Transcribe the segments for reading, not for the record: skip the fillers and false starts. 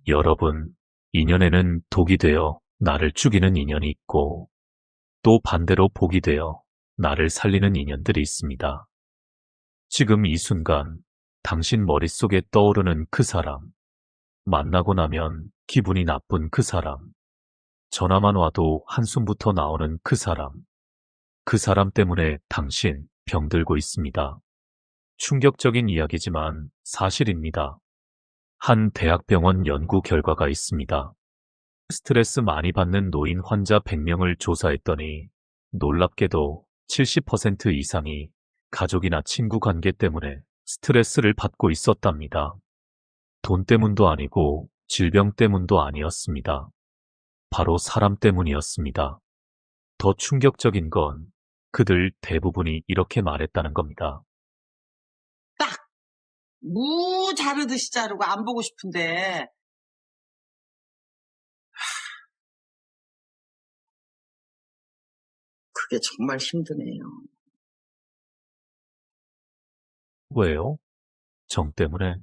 여러분, 인연에는 독이 되어 나를 죽이는 인연이 있고 또 반대로 복이 되어 나를 살리는 인연들이 있습니다. 지금 이 순간 당신 머릿속에 떠오르는 그 사람, 만나고 나면 기분이 나쁜 그 사람, 전화만 와도 한숨부터 나오는 그 사람 때문에 당신 병들고 있습니다. 충격적인 이야기지만 사실입니다. 한 대학병원 연구 결과가 있습니다. 스트레스 많이 받는 노인 환자 100명을 조사했더니 놀랍게도 70% 이상이 가족이나 친구 관계 때문에 스트레스를 받고 있었답니다. 돈 때문도 아니고 질병 때문도 아니었습니다. 바로 사람 때문이었습니다. 더 충격적인 건 그들 대부분이 이렇게 말했다는 겁니다. 딱! 무 자르듯이 자르고 안 보고 싶은데. 그게 정말 힘드네요. 왜요? 정 때문에,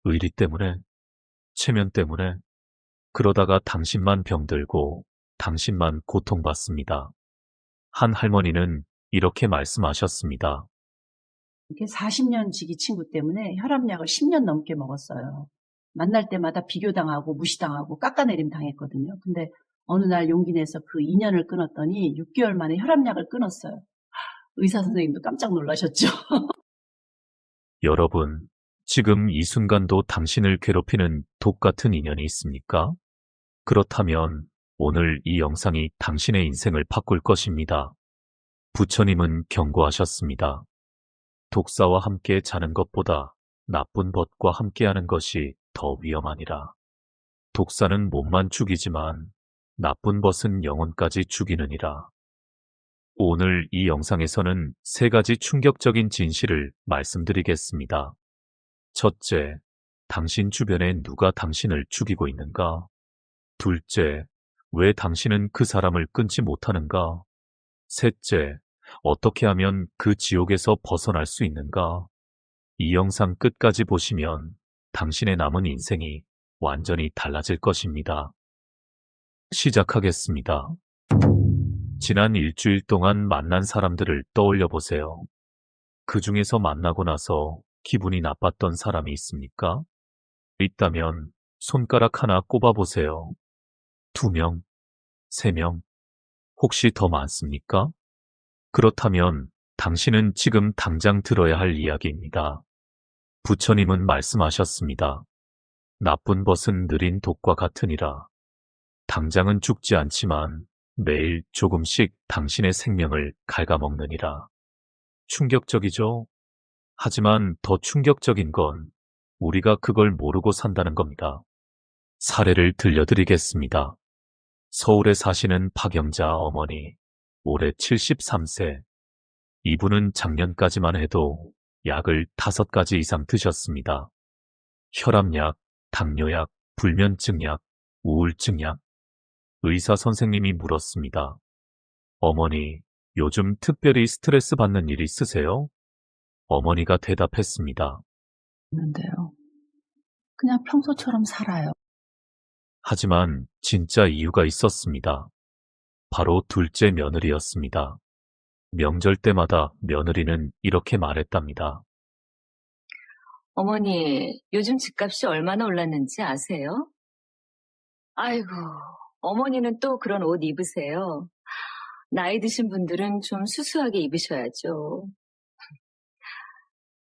의리 때문에, 체면 때문에, 그러다가 당신만 병들고 당신만 고통받습니다. 한 할머니는 이렇게 말씀하셨습니다. 이게 40년 지기 친구 때문에 혈압약을 10년 넘게 먹었어요. 만날 때마다 비교당하고 무시당하고 깎아내림 당했거든요. 근데 어느 날 용기 내서 그 인연을 끊었더니 6개월 만에 혈압약을 끊었어요. 의사 선생님도 깜짝 놀라셨죠. 여러분, 지금 이 순간도 당신을 괴롭히는 독 같은 인연이 있습니까? 그렇다면 오늘 이 영상이 당신의 인생을 바꿀 것입니다. 부처님은 경고하셨습니다. 독사와 함께 자는 것보다 나쁜 벗과 함께하는 것이 더 위험하니라. 독사는 몸만 죽이지만 나쁜 벗은 영혼까지 죽이느니라. 오늘 이 영상에서는 세 가지 충격적인 진실을 말씀드리겠습니다. 첫째, 당신 주변에 누가 당신을 죽이고 있는가? 둘째, 왜 당신은 그 사람을 끊지 못하는가? 셋째, 어떻게 하면 그 지옥에서 벗어날 수 있는가? 이 영상 끝까지 보시면 당신의 남은 인생이 완전히 달라질 것입니다. 시작하겠습니다. 지난 일주일 동안 만난 사람들을 떠올려 보세요. 그 중에서 만나고 나서 기분이 나빴던 사람이 있습니까? 있다면 손가락 하나 꼽아 보세요. 2명, 3명, 혹시 더 많습니까? 그렇다면 당신은 지금 당장 들어야 할 이야기입니다. 부처님은 말씀하셨습니다. 나쁜 벗은 느린 독과 같으니라. 당장은 죽지 않지만 매일 조금씩 당신의 생명을 갉아먹느니라. 충격적이죠? 하지만 더 충격적인 건 우리가 그걸 모르고 산다는 겁니다. 사례를 들려드리겠습니다. 서울에 사시는 박영자 어머니, 올해 73세. 이분은 작년까지만 해도 약을 5가지 이상 드셨습니다. 혈압약, 당뇨약, 불면증약, 우울증약. 의사 선생님이 물었습니다. 어머니, 요즘 특별히 스트레스 받는 일 있으세요? 어머니가 대답했습니다. 있는데요. 그냥 평소처럼 살아요. 하지만 진짜 이유가 있었습니다. 바로 둘째 며느리였습니다. 명절 때마다 며느리는 이렇게 말했답니다. 어머니, 요즘 집값이 얼마나 올랐는지 아세요? 아이고, 어머니는 또 그런 옷 입으세요. 나이 드신 분들은 좀 수수하게 입으셔야죠.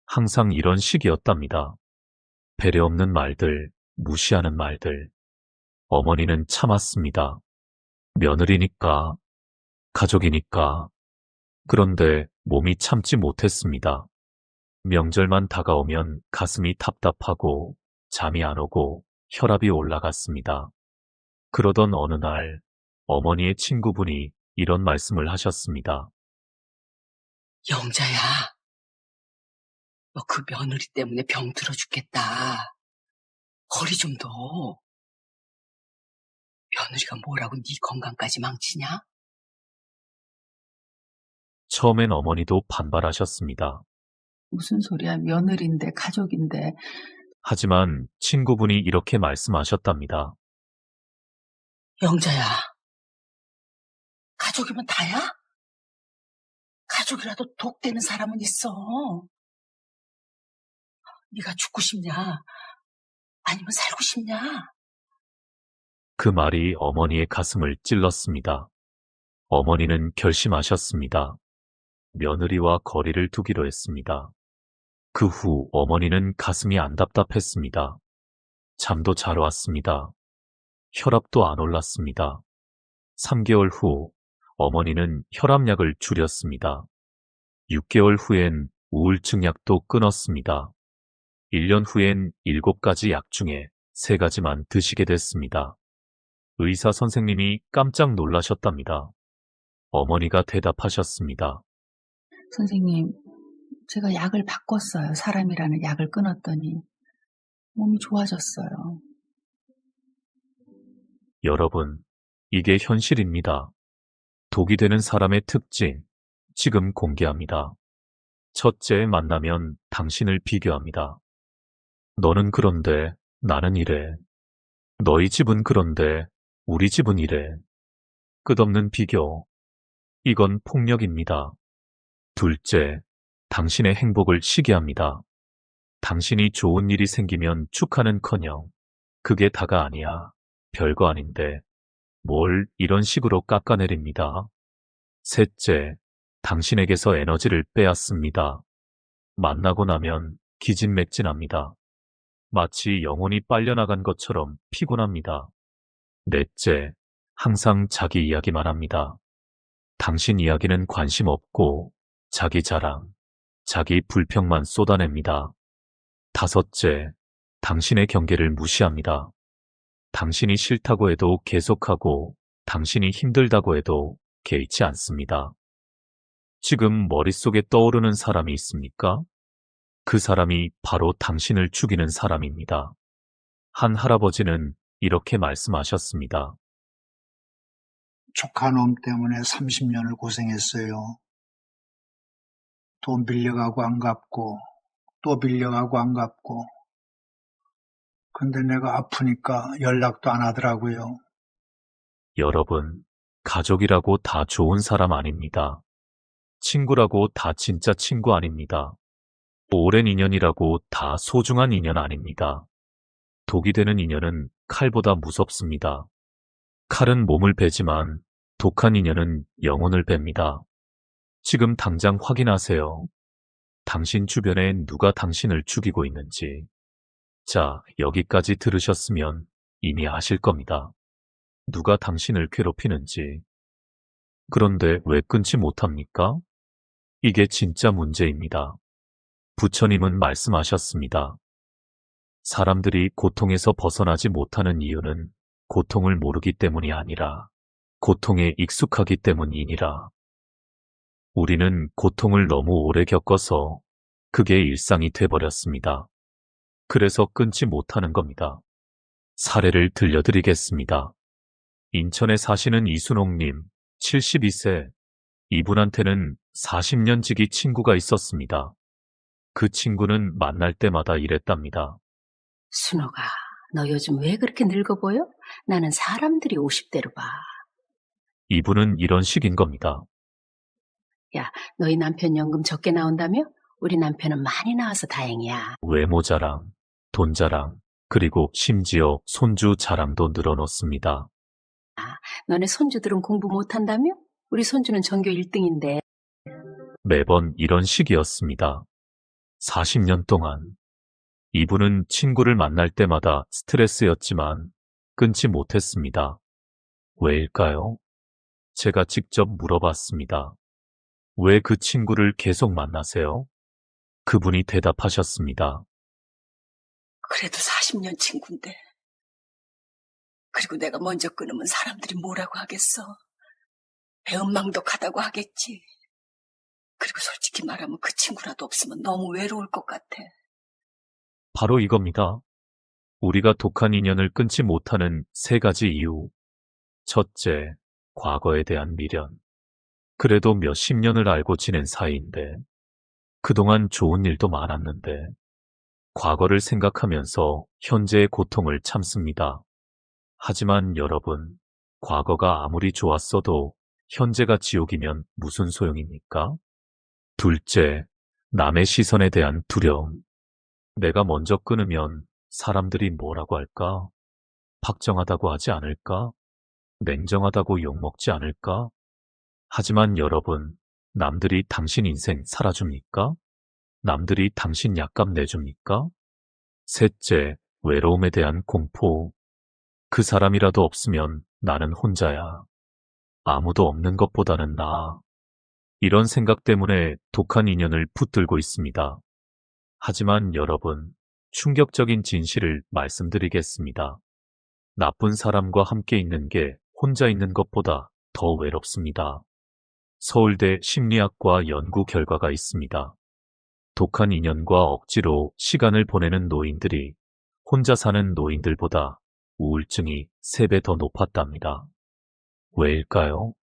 항상 이런 식이었답니다. 배려 없는 말들, 무시하는 말들. 어머니는 참았습니다. 며느리니까, 가족이니까. 그런데 몸이 참지 못했습니다. 명절만 다가오면 가슴이 답답하고 잠이 안 오고 혈압이 올라갔습니다. 그러던 어느 날 어머니의 친구분이 이런 말씀을 하셨습니다. 영자야, 너 그 며느리 때문에 병 들어 죽겠다. 거리 좀 둬. 며느리가 뭐라고 네 건강까지 망치냐? 처음엔 어머니도 반발하셨습니다. 무슨 소리야. 며느리인데 가족인데. 하지만 친구분이 이렇게 말씀하셨답니다. 영자야, 가족이면 다야? 가족이라도 독되는 사람은 있어. 네가 죽고 싶냐? 아니면 살고 싶냐? 그 말이 어머니의 가슴을 찔렀습니다. 어머니는 결심하셨습니다. 며느리와 거리를 두기로 했습니다. 그 후 어머니는 가슴이 안 답답했습니다. 잠도 잘 왔습니다. 혈압도 안 올랐습니다. 3개월 후 어머니는 혈압약을 줄였습니다. 6개월 후엔 우울증 약도 끊었습니다. 1년 후엔 7가지 약 중에 3가지만 드시게 됐습니다. 의사 선생님이 깜짝 놀라셨답니다. 어머니가 대답하셨습니다. 선생님, 제가 약을 바꿨어요. 사람이라는 약을 끊었더니 몸이 좋아졌어요. 여러분, 이게 현실입니다. 독이 되는 사람의 특징, 지금 공개합니다. 첫째, 만나면 당신을 비교합니다. 너는 그런데 나는 이래. 너희 집은 그런데 우리 집은 이래. 끝없는 비교. 이건 폭력입니다. 둘째, 당신의 행복을 시기합니다. 당신이 좋은 일이 생기면 축하는커녕 그게 다가 아니야. 별거 아닌데 뭘 이런 식으로 깎아내립니다. 셋째, 당신에게서 에너지를 빼앗습니다. 만나고 나면 기진맥진합니다. 마치 영혼이 빨려나간 것처럼 피곤합니다. 넷째, 항상 자기 이야기만 합니다. 당신 이야기는 관심 없고 자기 자랑, 자기 불평만 쏟아냅니다. 다섯째, 당신의 경계를 무시합니다. 당신이 싫다고 해도 계속하고 당신이 힘들다고 해도 개의치 않습니다. 지금 머릿속에 떠오르는 사람이 있습니까? 그 사람이 바로 당신을 죽이는 사람입니다. 한 할아버지는 이렇게 말씀하셨습니다. 조카놈 때문에 30년을 고생했어요. 돈 빌려가고 안 갚고 또 빌려가고 안 갚고. 근데 내가 아프니까 연락도 안 하더라고요. 여러분, 가족이라고 다 좋은 사람 아닙니다. 친구라고 다 진짜 친구 아닙니다. 오랜 인연이라고 다 소중한 인연 아닙니다. 독이 되는 인연은 칼보다 무섭습니다. 칼은 몸을 베지만 독한 인연은 영혼을 뱁니다. 지금 당장 확인하세요. 당신 주변에 누가 당신을 죽이고 있는지. 자, 여기까지 들으셨으면 이미 아실 겁니다. 누가 당신을 괴롭히는지. 그런데 왜 끊지 못합니까? 이게 진짜 문제입니다. 부처님은 말씀하셨습니다. 사람들이 고통에서 벗어나지 못하는 이유는 고통을 모르기 때문이 아니라 고통에 익숙하기 때문이니라. 우리는 고통을 너무 오래 겪어서 그게 일상이 돼버렸습니다. 그래서 끊지 못하는 겁니다. 사례를 들려드리겠습니다. 인천에 사시는 이순옥님, 72세. 이분한테는 40년 지기 친구가 있었습니다. 그 친구는 만날 때마다 이랬답니다. 순호가, 너 요즘 왜 그렇게 늙어 보여? 나는 사람들이 50대로 봐. 이분은 이런 식인 겁니다. 야, 너희 남편 연금 적게 나온다며? 우리 남편은 많이 나와서 다행이야. 외모 자랑, 돈 자랑, 그리고 심지어 손주 자랑도 늘어놓습니다. 너네 손주들은 공부 못한다며? 우리 손주는 전교 1등인데. 매번 이런 식이었습니다. 40년 동안. 이분은 친구를 만날 때마다 스트레스였지만 끊지 못했습니다. 왜일까요? 제가 직접 물어봤습니다. 왜 그 친구를 계속 만나세요? 그분이 대답하셨습니다. 그래도 40년 친구인데. 그리고 내가 먼저 끊으면 사람들이 뭐라고 하겠어? 배은망덕하다고 하겠지. 그리고 솔직히 말하면 그 친구라도 없으면 너무 외로울 것 같아. 바로 이겁니다. 우리가 독한 인연을 끊지 못하는 3가지 이유. 첫째, 과거에 대한 미련. 그래도 몇십 년을 알고 지낸 사이인데, 그동안 좋은 일도 많았는데, 과거를 생각하면서 현재의 고통을 참습니다. 하지만 여러분, 과거가 아무리 좋았어도 현재가 지옥이면 무슨 소용입니까? 둘째, 남의 시선에 대한 두려움. 내가 먼저 끊으면 사람들이 뭐라고 할까? 박정하다고 하지 않을까? 냉정하다고 욕먹지 않을까? 하지만 여러분, 남들이 당신 인생 살아줍니까? 남들이 당신 약값 내줍니까? 셋째, 외로움에 대한 공포. 그 사람이라도 없으면 나는 혼자야. 아무도 없는 것보다는 나아. 이런 생각 때문에 독한 인연을 붙들고 있습니다. 하지만 여러분, 충격적인 진실을 말씀드리겠습니다. 나쁜 사람과 함께 있는 게 혼자 있는 것보다 더 외롭습니다. 서울대 심리학과 연구 결과가 있습니다. 독한 인연과 억지로 시간을 보내는 노인들이 혼자 사는 노인들보다 우울증이 3배 더 높았답니다. 왜일까요?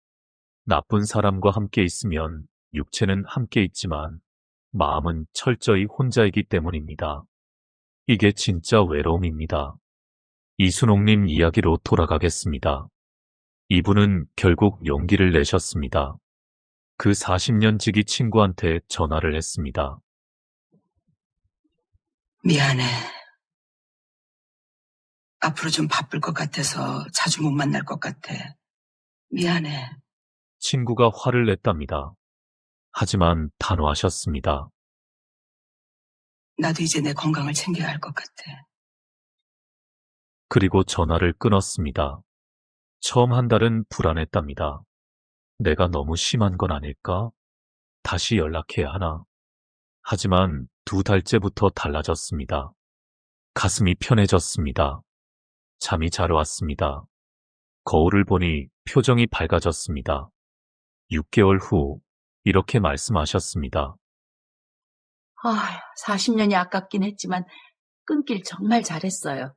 나쁜 사람과 함께 있으면 육체는 함께 있지만 마음은 철저히 혼자이기 때문입니다. 이게 진짜 외로움입니다. 이순옥님 이야기로 돌아가겠습니다. 이분은 결국 용기를 내셨습니다. 그 40년 지기 친구한테 전화를 했습니다. 미안해. 앞으로 좀 바쁠 것 같아서 자주 못 만날 것 같아. 미안해. 친구가 화를 냈답니다. 하지만 단호하셨습니다. 나도 이제 내 건강을 챙겨야 할 것 같아. 그리고 전화를 끊었습니다. 처음 한 달은 불안했답니다. 내가 너무 심한 건 아닐까? 다시 연락해야 하나? 하지만 2달째부터 달라졌습니다. 가슴이 편해졌습니다. 잠이 잘 왔습니다. 거울을 보니 표정이 밝아졌습니다. 6개월 후 이렇게 말씀하셨습니다. 40년이 아깝긴 했지만 끊길 정말 잘했어요.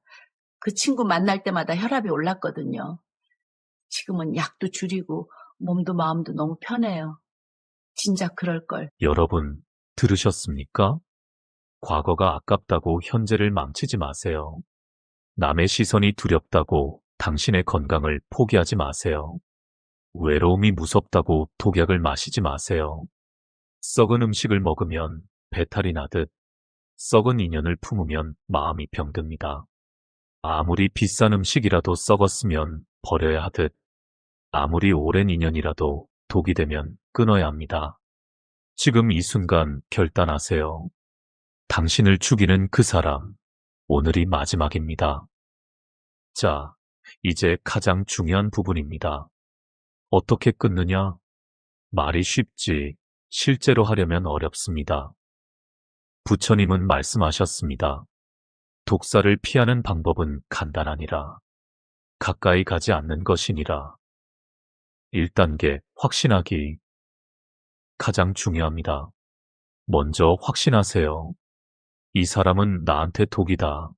그 친구 만날 때마다 혈압이 올랐거든요. 지금은 약도 줄이고 몸도 마음도 너무 편해요. 진작 그럴걸. 여러분, 들으셨습니까? 과거가 아깝다고 현재를 망치지 마세요. 남의 시선이 두렵다고 당신의 건강을 포기하지 마세요. 외로움이 무섭다고 독약을 마시지 마세요. 썩은 음식을 먹으면 배탈이 나듯 썩은 인연을 품으면 마음이 병듭니다. 아무리 비싼 음식이라도 썩었으면 버려야 하듯 아무리 오랜 인연이라도 독이 되면 끊어야 합니다. 지금 이 순간 결단하세요. 당신을 죽이는 그 사람, 오늘이 마지막입니다. 자, 이제 가장 중요한 부분입니다. 어떻게 끊느냐? 말이 쉽지 실제로 하려면 어렵습니다. 부처님은 말씀하셨습니다. 독사를 피하는 방법은 간단하니라. 가까이 가지 않는 것이니라. 1단계 확신하기. 가장 중요합니다. 먼저 확신하세요. 이 사람은 나한테 독이다.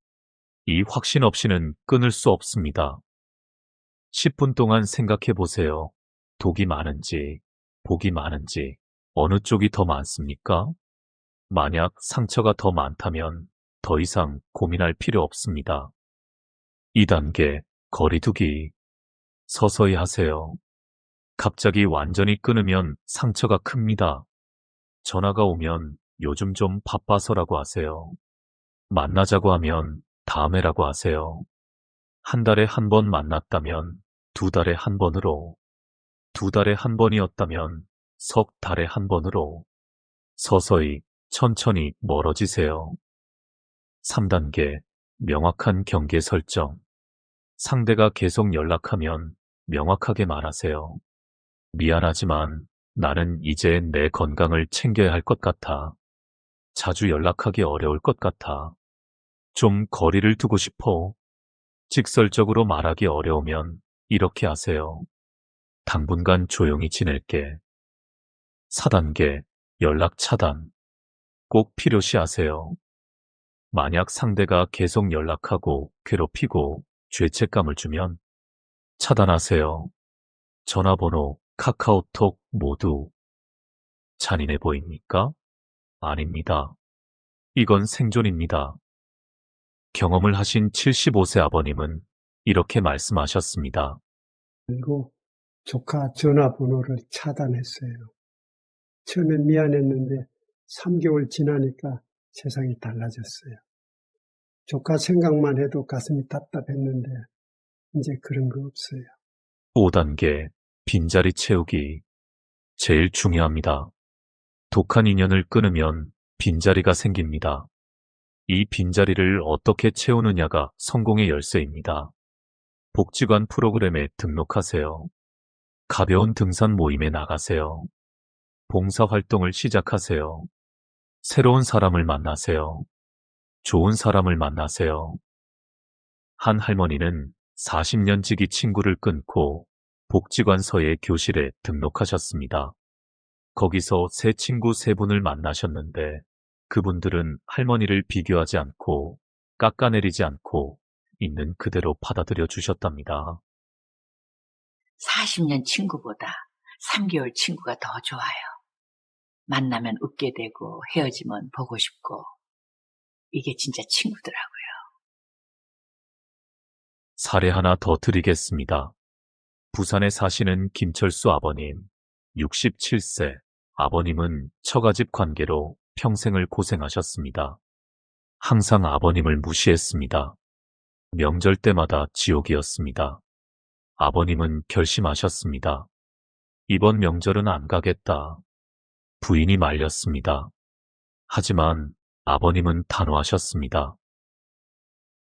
이 확신 없이는 끊을 수 없습니다. 10분 동안 생각해 보세요. 독이 많은지, 복이 많은지, 어느 쪽이 더 많습니까? 만약 상처가 더 많다면 더 이상 고민할 필요 없습니다. 2단계 거리두기. 서서히 하세요. 갑자기 완전히 끊으면 상처가 큽니다. 전화가 오면 요즘 좀 바빠서라고 하세요. 만나자고 하면 다음에라고 하세요. 한 달에 한 번 만났다면 2달에 한 번으로, 2달에 한 번이었다면 석 달에 한 번으로 서서히 천천히 멀어지세요. 3단계 명확한 경계 설정. 상대가 계속 연락하면 명확하게 말하세요. 미안하지만 나는 이제 내 건강을 챙겨야 할 것 같아. 자주 연락하기 어려울 것 같아. 좀 거리를 두고 싶어. 직설적으로 말하기 어려우면 이렇게 하세요. 당분간 조용히 지낼게. 4단계 연락 차단. 꼭 필요시 하세요. 만약 상대가 계속 연락하고 괴롭히고 죄책감을 주면 차단하세요. 전화번호, 카카오톡 모두. 잔인해 보입니까? 아닙니다. 이건 생존입니다. 경험을 하신 75세 아버님은 이렇게 말씀하셨습니다. 그리고 조카 전화번호를 차단했어요. 처음엔 미안했는데 3개월 지나니까 세상이 달라졌어요. 조카 생각만 해도 가슴이 답답했는데 이제 그런 거 없어요. 5단계 빈자리 채우기. 제일 중요합니다. 독한 인연을 끊으면 빈자리가 생깁니다. 이 빈자리를 어떻게 채우느냐가 성공의 열쇠입니다. 복지관 프로그램에 등록하세요. 가벼운 등산 모임에 나가세요. 봉사활동을 시작하세요. 새로운 사람을 만나세요. 좋은 사람을 만나세요. 한 할머니는 40년 지기 친구를 끊고 복지관서의 교실에 등록하셨습니다. 거기서 새 친구 3분을 만나셨는데 그분들은 할머니를 비교하지 않고 깎아내리지 않고 있는 그대로 받아들여 주셨답니다. 40년 친구보다 3개월 친구가 더 좋아요. 만나면 웃게 되고 헤어지면 보고 싶고 이게 진짜 친구더라고요. 사례 하나 더 드리겠습니다. 부산에 사시는 김철수 아버님, 67세. 아버님은 처가집 관계로 평생을 고생하셨습니다. 항상 아버님을 무시했습니다. 명절 때마다 지옥이었습니다. 아버님은 결심하셨습니다. 이번 명절은 안 가겠다. 부인이 말렸습니다. 하지만 아버님은 단호하셨습니다.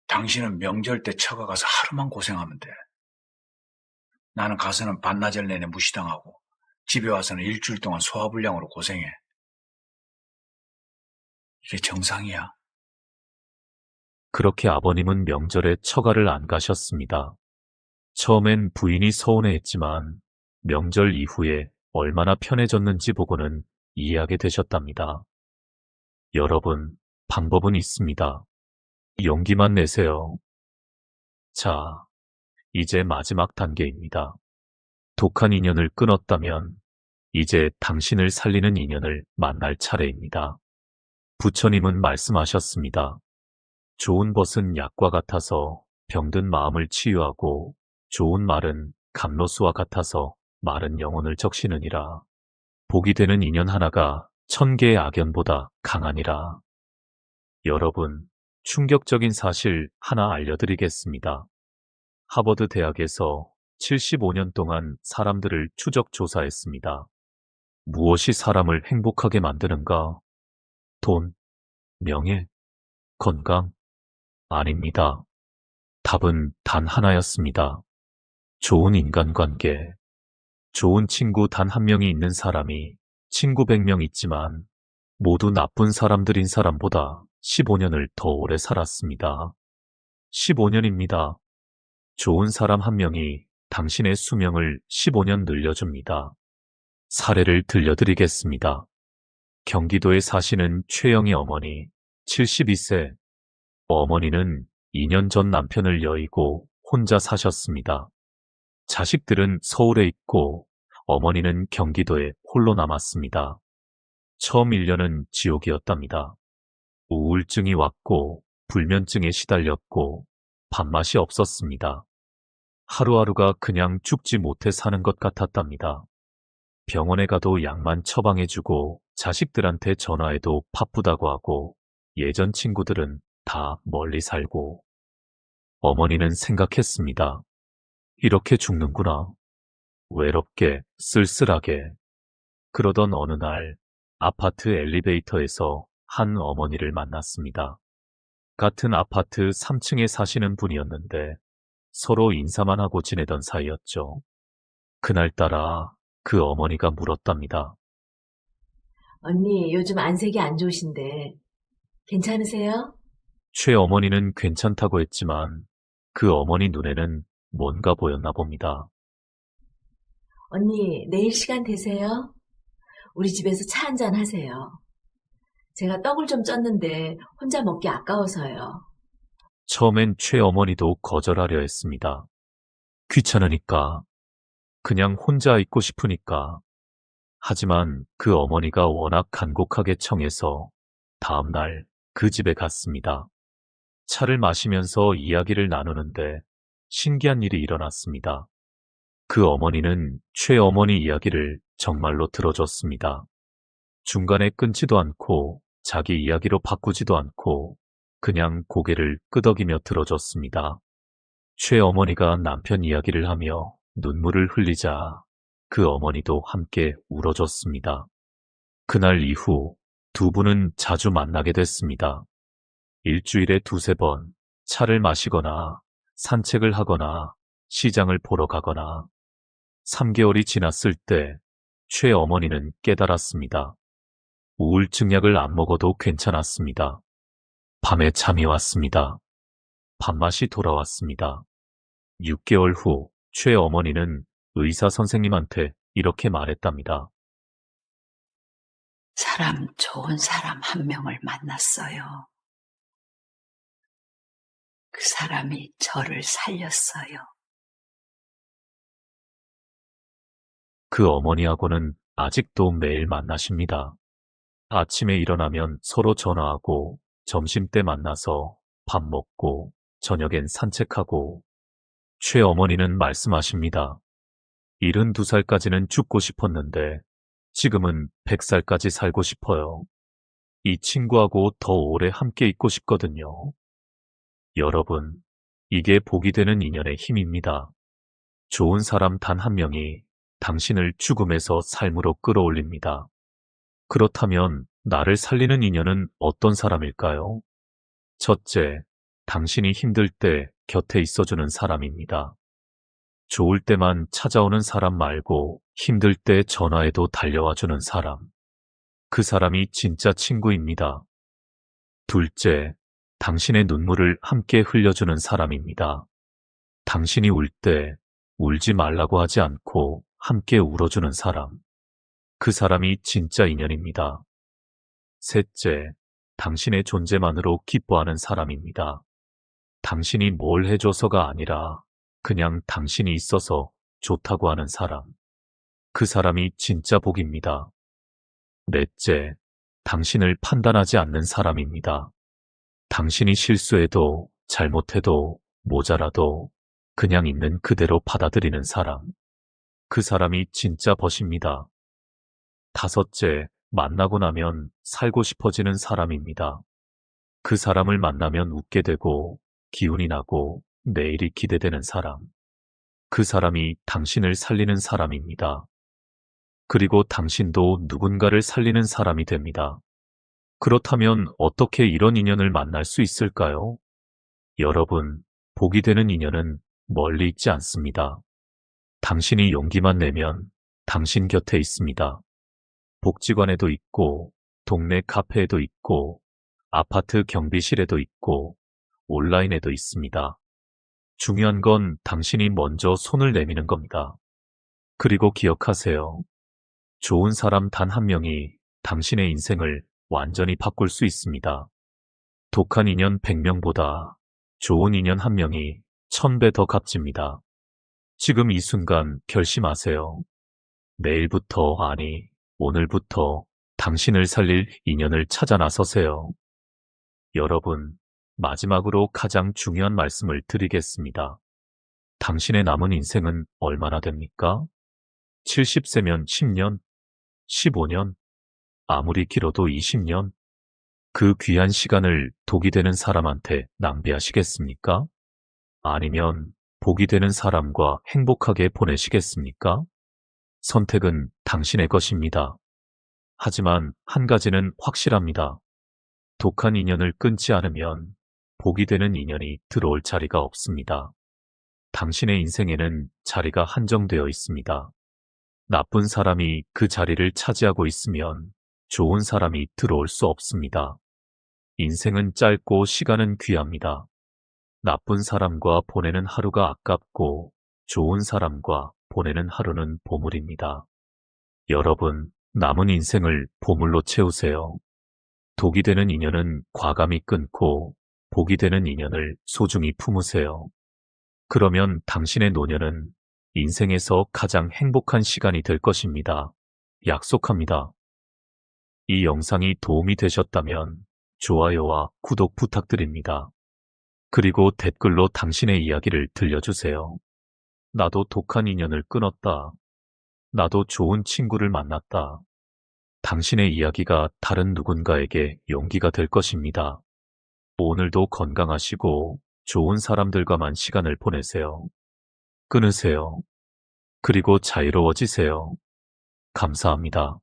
당신은 명절 때 처가 가서 하루만 고생하면 돼. 나는 가서는 반나절 내내 무시당하고 집에 와서는 일주일 동안 소화불량으로 고생해. 이게 정상이야. 그렇게 아버님은 명절에 처가를 안 가셨습니다. 처음엔 부인이 서운해했지만 명절 이후에 얼마나 편해졌는지 보고는 이해하게 되셨답니다. 여러분, 방법은 있습니다. 용기만 내세요. 자, 이제 마지막 단계입니다. 독한 인연을 끊었다면 이제 당신을 살리는 인연을 만날 차례입니다. 부처님은 말씀하셨습니다. 좋은 벗은 약과 같아서 병든 마음을 치유하고 좋은 말은 감로수와 같아서 마른 영혼을 적시느니라. 복이 되는 인연 하나가 1000개의 악연보다 강하니라. 여러분, 충격적인 사실 하나 알려드리겠습니다. 하버드 대학에서 75년 동안 사람들을 추적 조사했습니다. 무엇이 사람을 행복하게 만드는가? 돈, 명예, 건강? 아닙니다. 답은 단 하나였습니다. 좋은 인간관계. 좋은 친구 단 한 명이 있는 사람이 친구 100명 있지만 모두 나쁜 사람들인 사람보다 15년을 더 오래 살았습니다. 15년입니다. 좋은 사람 한 명이 당신의 수명을 15년 늘려줍니다. 사례를 들려드리겠습니다. 경기도에 사시는 최영희 어머니, 72세. 어머니는 2년 전 남편을 여의고 혼자 사셨습니다. 자식들은 서울에 있고 어머니는 경기도에 홀로 남았습니다. 처음 1년은 지옥이었답니다. 우울증이 왔고 불면증에 시달렸고 밥맛이 없었습니다. 하루하루가 그냥 죽지 못해 사는 것 같았답니다. 병원에 가도 약만 처방해주고 자식들한테 전화해도 바쁘다고 하고 예전 친구들은 다 멀리 살고 어머니는 생각했습니다. 이렇게 죽는구나. 외롭게, 쓸쓸하게. 그러던 어느 날 아파트 엘리베이터에서 한 어머니를 만났습니다. 같은 아파트 3층에 사시는 분이었는데 서로 인사만 하고 지내던 사이였죠. 그날따라 그 어머니가 물었답니다. 언니, 요즘 안색이 안 좋으신데 괜찮으세요? 최 어머니는 괜찮다고 했지만 그 어머니 눈에는 뭔가 보였나 봅니다. 언니, 내일 시간 되세요? 우리 집에서 차 한잔 하세요. 제가 떡을 좀 쪘는데 혼자 먹기 아까워서요. 처음엔 최 어머니도 거절하려 했습니다. 귀찮으니까, 그냥 혼자 있고 싶으니까. 하지만 그 어머니가 워낙 간곡하게 청해서 다음날 그 집에 갔습니다. 차를 마시면서 이야기를 나누는데 신기한 일이 일어났습니다. 그 어머니는 최어머니 이야기를 정말로 들어줬습니다. 중간에 끊지도 않고 자기 이야기로 바꾸지도 않고 그냥 고개를 끄덕이며 들어줬습니다. 최어머니가 남편 이야기를 하며 눈물을 흘리자 그 어머니도 함께 울어줬습니다. 그날 이후 두 분은 자주 만나게 됐습니다. 일주일에 두세 번 차를 마시거나 산책을 하거나 시장을 보러 가거나 3개월이 지났을 때 최어머니는 깨달았습니다. 우울증 약을 안 먹어도 괜찮았습니다. 밤에 잠이 왔습니다. 밥맛이 돌아왔습니다. 6개월 후 최어머니는 의사 선생님한테 이렇게 말했답니다. 좋은 사람 한 명을 만났어요. 그 사람이 저를 살렸어요. 그 어머니하고는 아직도 매일 만나십니다. 아침에 일어나면 서로 전화하고 점심때 만나서 밥 먹고 저녁엔 산책하고 최어머니는 말씀하십니다. 72살까지는 죽고 싶었는데 지금은 100살까지 살고 싶어요. 이 친구하고 더 오래 함께 있고 싶거든요. 여러분, 이게 복이 되는 인연의 힘입니다. 좋은 사람 단 한 명이 당신을 죽음에서 삶으로 끌어올립니다. 그렇다면 나를 살리는 인연은 어떤 사람일까요? 첫째, 당신이 힘들 때 곁에 있어주는 사람입니다. 좋을 때만 찾아오는 사람 말고 힘들 때 전화해도 달려와주는 사람. 그 사람이 진짜 친구입니다. 둘째, 당신의 눈물을 함께 흘려주는 사람입니다. 당신이 울 때 울지 말라고 하지 않고 함께 울어주는 사람. 그 사람이 진짜 인연입니다. 셋째, 당신의 존재만으로 기뻐하는 사람입니다. 당신이 뭘 해줘서가 아니라 그냥 당신이 있어서 좋다고 하는 사람. 그 사람이 진짜 복입니다. 넷째, 당신을 판단하지 않는 사람입니다. 당신이 실수해도 잘못해도 모자라도 그냥 있는 그대로 받아들이는 사람. 그 사람이 진짜 벗입니다. 다섯째, 만나고 나면 살고 싶어지는 사람입니다. 그 사람을 만나면 웃게 되고 기운이 나고 내일이 기대되는 사람. 그 사람이 당신을 살리는 사람입니다. 그리고 당신도 누군가를 살리는 사람이 됩니다. 그렇다면 어떻게 이런 인연을 만날 수 있을까요? 여러분, 복이 되는 인연은 멀리 있지 않습니다. 당신이 용기만 내면 당신 곁에 있습니다. 복지관에도 있고, 동네 카페에도 있고, 아파트 경비실에도 있고, 온라인에도 있습니다. 중요한 건 당신이 먼저 손을 내미는 겁니다. 그리고 기억하세요. 좋은 사람 단 한 명이 당신의 인생을 완전히 바꿀 수 있습니다. 독한 인연 100명보다 좋은 인연 한 명이 1000배 더 값집니다. 지금 이 순간 결심하세요. 내일부터, 아니, 오늘부터 당신을 살릴 인연을 찾아 나서세요. 여러분, 마지막으로 가장 중요한 말씀을 드리겠습니다. 당신의 남은 인생은 얼마나 됩니까? 70세면 10년, 15년, 아무리 길어도 20년? 그 귀한 시간을 독이 되는 사람한테 낭비하시겠습니까? 아니면 복이 되는 사람과 행복하게 보내시겠습니까? 선택은 당신의 것입니다. 하지만 한 가지는 확실합니다. 독한 인연을 끊지 않으면 복이 되는 인연이 들어올 자리가 없습니다. 당신의 인생에는 자리가 한정되어 있습니다. 나쁜 사람이 그 자리를 차지하고 있으면 좋은 사람이 들어올 수 없습니다. 인생은 짧고 시간은 귀합니다. 나쁜 사람과 보내는 하루가 아깝고 좋은 사람과 보내는 하루는 보물입니다. 여러분, 남은 인생을 보물로 채우세요. 독이 되는 인연은 과감히 끊고 복이 되는 인연을 소중히 품으세요. 그러면 당신의 노년은 인생에서 가장 행복한 시간이 될 것입니다. 약속합니다. 이 영상이 도움이 되셨다면 좋아요와 구독 부탁드립니다. 그리고 댓글로 당신의 이야기를 들려주세요. 나도 독한 인연을 끊었다. 나도 좋은 친구를 만났다. 당신의 이야기가 다른 누군가에게 용기가 될 것입니다. 오늘도 건강하시고 좋은 사람들과만 시간을 보내세요. 끊으세요. 그리고 자유로워지세요. 감사합니다.